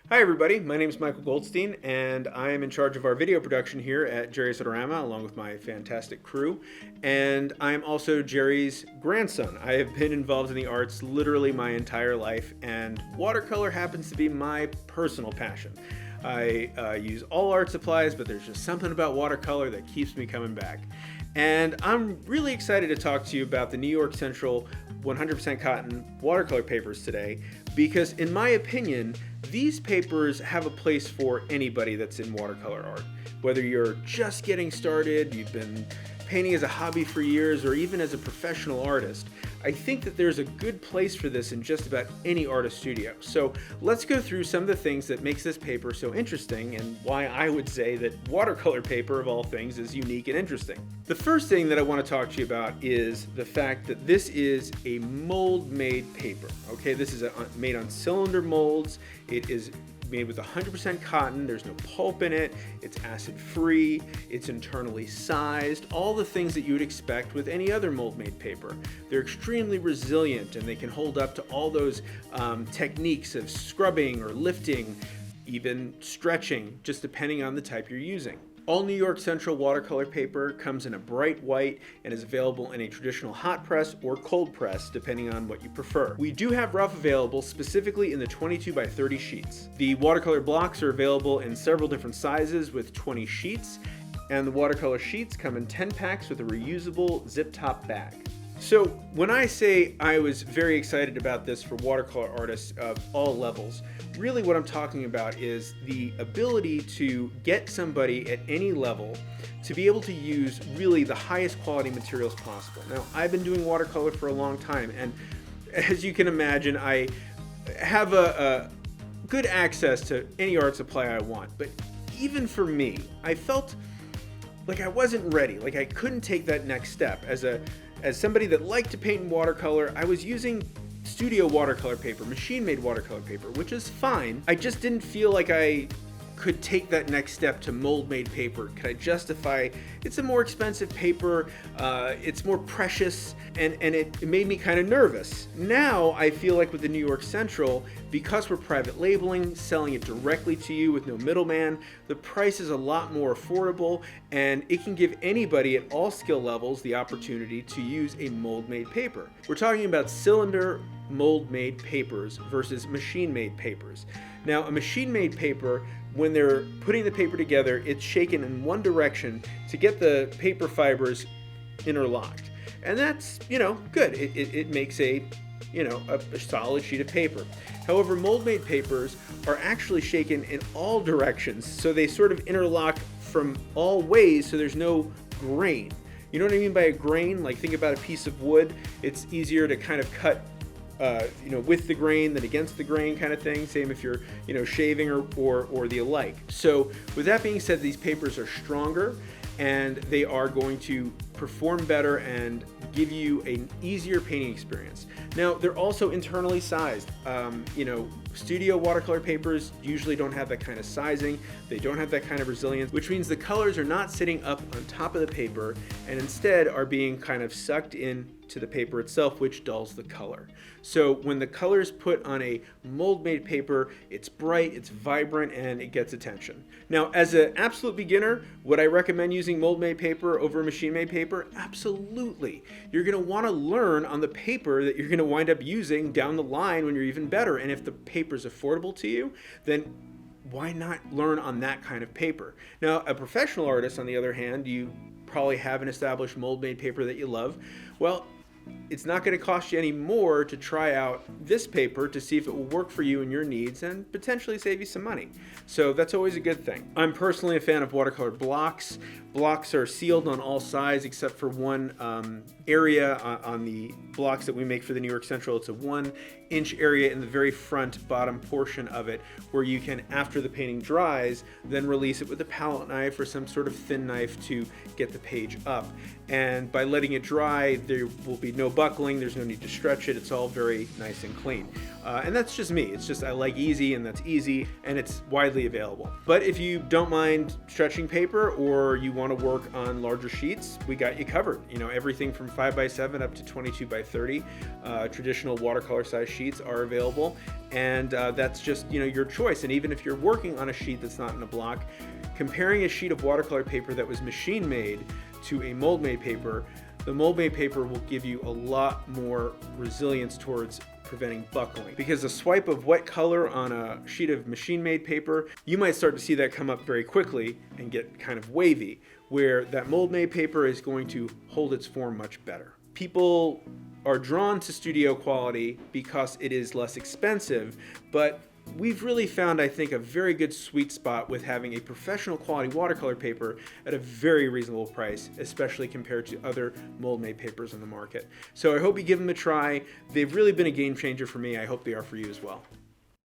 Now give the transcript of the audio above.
Hi everybody, my name is Michael Goldstein and I am in charge of our video production here at Jerry's Artarama along with my fantastic crew, and I am also Jerry's grandson. I have been involved in the arts literally my entire life, and watercolor happens to be my personal passion. I use all art supplies, but there's just something about watercolor that keeps me coming back. And I'm really excited to talk to you about the New York Central 100% cotton watercolor papers today, because in my opinion, these papers have a place for anybody that's in watercolor art. Whether you're just getting started, you've been painting as a hobby for years, or even as a professional artist, I think that there's a good place for this in just about any artist studio. So let's go through some of the things that makes this paper so interesting and why I would say that watercolor paper of all things is unique and interesting. The first thing that I want to talk to you about is the fact that this is a mold made paper. Okay, this is made on cylinder molds. It is made with 100% cotton. There's no pulp in it. It's acid free. It's internally sized. All the things that you would expect with any other mold made paper. They're extremely resilient and they can hold up to all those techniques of scrubbing or lifting, even stretching, just depending on the type you're using. All New York Central watercolor paper comes in a bright white and is available in a traditional hot press or cold press, depending on what you prefer. We do have rough available, specifically in the 22 by 30 sheets. The watercolor blocks are available in several different sizes with 20 sheets, and the watercolor sheets come in 10 packs with a reusable zip top bag. So when I say I was very excited about this for watercolor artists of all levels, really what I'm talking about is the ability to get somebody at any level to be able to use really the highest quality materials possible. Now, I've been doing watercolor for a long time, and as you can imagine, I have a good access to any art supply I want. But even for me, I felt like I wasn't ready, like I couldn't take that next step. As somebody that liked to paint in watercolor, I was using studio watercolor paper, machine-made watercolor paper, which is fine. I just didn't feel like I could take that next step to mold-made paper. Could I justify, it's a more expensive paper, it's more precious, and it made me kind of nervous. Now I feel like with the New York Central, because we're private labeling, selling it directly to you with no middleman, the price is a lot more affordable, and it can give anybody at all skill levels the opportunity to use a mold-made paper. We're talking about cylinder mold-made papers versus machine-made papers. Now, a machine-made paper, when they're putting the paper together, it's shaken in one direction to get the paper fibers interlocked. And that's, good. It makes a solid sheet of paper. However, mold-made papers are actually shaken in all directions, so they sort of interlock from all ways, so there's no grain. You know what I mean by a grain? Like, think about a piece of wood. It's easier to kind of cut with the grain than against the grain kind of thing. Same if you're, shaving or the alike. So with that being said, these papers are stronger and they are going to perform better and give you an easier painting experience. Now, they're also internally sized. Studio watercolor papers usually don't have that kind of sizing. They don't have that kind of resilience, which means the colors are not sitting up on top of the paper and instead are being kind of sucked in to the paper itself, which dulls the color. So when the color is put on a mold-made paper, it's bright, it's vibrant, and it gets attention. Now, as an absolute beginner, would I recommend using mold-made paper over machine-made paper? Absolutely. You're going to want to learn on the paper that you're going to wind up using down the line when you're even better. And if the paper is affordable to you, then why not learn on that kind of paper? Now, a professional artist, on the other hand, you probably have an established mold-made paper that you love. Well, it's not going to cost you any more to try out this paper to see if it will work for you and your needs and potentially save you some money. So that's always a good thing. I'm personally a fan of watercolor blocks. Blocks are sealed on all sides except for one area on the blocks that we make for the New York Central. It's a 1-inch area in the very front bottom portion of it where you can, after the painting dries, then release it with a palette knife or some sort of thin knife to get the page up. And by letting it dry, there will be no buckling, there's no need to stretch it, it's all very nice and clean. And that's just me, it's just I like easy, and that's easy, and it's widely available. But if you don't mind stretching paper or you want to work on larger sheets, we got you covered. Everything from 5x7 up to 22x30. Traditional watercolor size sheets are available, and that's just your choice. And even if you're working on a sheet that's not in a block, comparing a sheet of watercolor paper that was machine made to a mold made paper, the mold made paper will give you a lot more resilience towards preventing buckling, because a swipe of wet color on a sheet of machine made paper, you might start to see that come up very quickly and get kind of wavy, where that mold made paper is going to hold its form much better. People are drawn to studio quality because it is less expensive, but we've really found, I think, a very good sweet spot with having a professional quality watercolor paper at a very reasonable price, especially compared to other mold-made papers in the market. So I hope you give them a try. They've really been a game changer for me. I hope they are for you as well.